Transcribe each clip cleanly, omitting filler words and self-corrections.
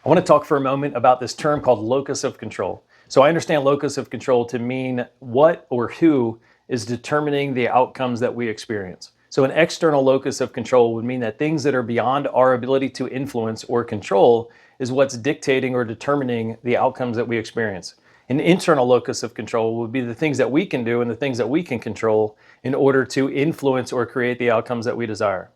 I want to talk for a moment about this term called locus of control. So I understand locus of control to mean what or who is determining the outcomes that we experience. So an external locus of control would mean that things that are beyond our ability to influence or control is what's dictating or determining the outcomes that we experience. An internal locus of control would be the things that we can do and the things that we can control in order to influence or create the outcomes that we desire.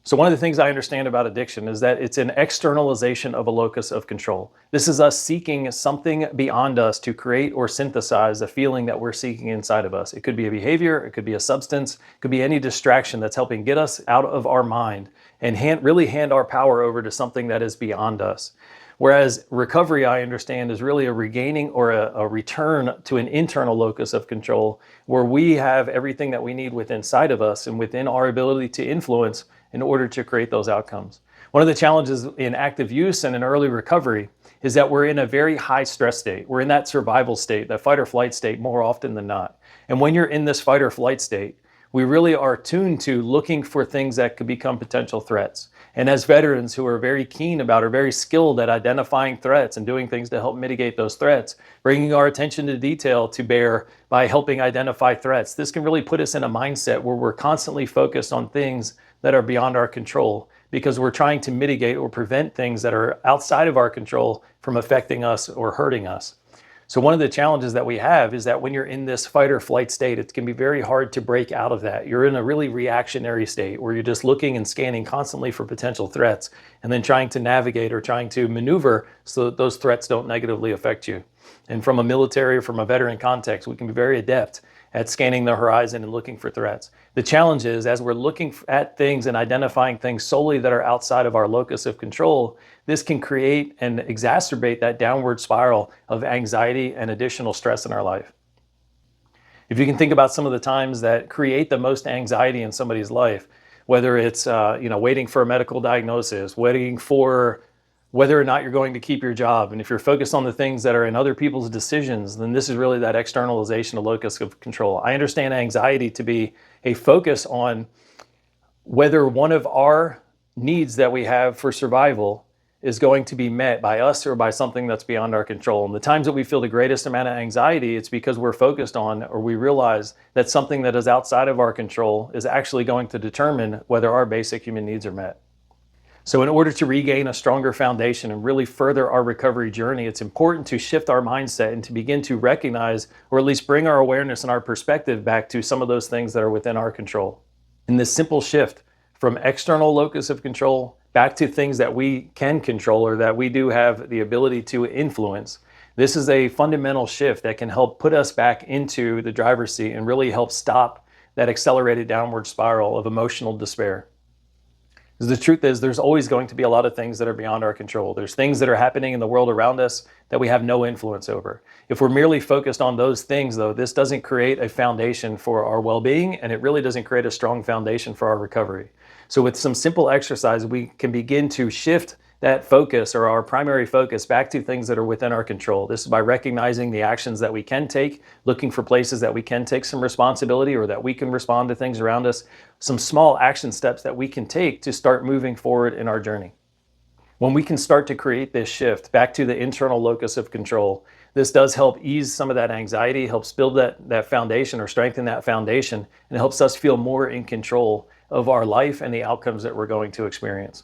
So one of the things I understand about addiction is that it's an externalization of a locus of control. This is us seeking something beyond us to create or synthesize a feeling that we're seeking inside of us. It could be a behavior, it could be a substance, it could be any distraction that's helping get us out of our mind and really hand our power over to something that is beyond us. Whereas recovery, I understand, is really a regaining or a return to an internal locus of control where we have everything that we need within inside of us and within our ability to influence in order to create those outcomes. One of the challenges in active use and in early recovery is that we're in a very high stress state. We're in that survival state, that fight or flight state more often than not. And when you're in this fight or flight state, we really are tuned to looking for things that could become potential threats. And as veterans who are very keen about or very skilled at identifying threats and doing things to help mitigate those threats, bringing our attention to detail to bear by helping identify threats, this can really put us in a mindset where we're constantly focused on things that are beyond our control because we're trying to mitigate or prevent things that are outside of our control from affecting us or hurting us. So one of the challenges that we have is that when you're in this fight or flight state, it can be very hard to break out of that. You're in a really reactionary state where you're just looking and scanning constantly for potential threats and then trying to navigate or trying to maneuver so that those threats don't negatively affect you. And from a military or from a veteran context, we can be very adept at scanning the horizon and looking for threats. The challenge is, as we're looking at things and identifying things solely that are outside of our locus of control, this can create and exacerbate that downward spiral of anxiety and additional stress in our life. If you can think about some of the times that create the most anxiety in somebody's life, whether it's waiting for a medical diagnosis, waiting for whether or not you're going to keep your job. And if you're focused on the things that are in other people's decisions, then this is really that externalization of locus of control. I understand anxiety to be a focus on whether one of our needs that we have for survival is going to be met by us or by something that's beyond our control. And the times that we feel the greatest amount of anxiety, it's because we're focused on or we realize that something that is outside of our control is actually going to determine whether our basic human needs are met. So in order to regain a stronger foundation and really further our recovery journey, it's important to shift our mindset and to begin to recognize, or at least bring our awareness and our perspective back to some of those things that are within our control. In this simple shift from external locus of control back to things that we can control or that we do have the ability to influence, this is a fundamental shift that can help put us back into the driver's seat and really help stop that accelerated downward spiral of emotional despair. Because the truth is, there's always going to be a lot of things that are beyond our control. There's things that are happening in the world around us that we have no influence over. If we're merely focused on those things, though, this doesn't create a foundation for our well-being, and it really doesn't create a strong foundation for our recovery. So with some simple exercise, we can begin to shift that focus or our primary focus back to things that are within our control. This is by recognizing the actions that we can take, looking for places that we can take some responsibility or that we can respond to things around us, some small action steps that we can take to start moving forward in our journey. When we can start to create this shift back to the internal locus of control, this does help ease some of that anxiety, helps build that foundation or strengthen that foundation, and helps us feel more in control of our life and the outcomes that we're going to experience.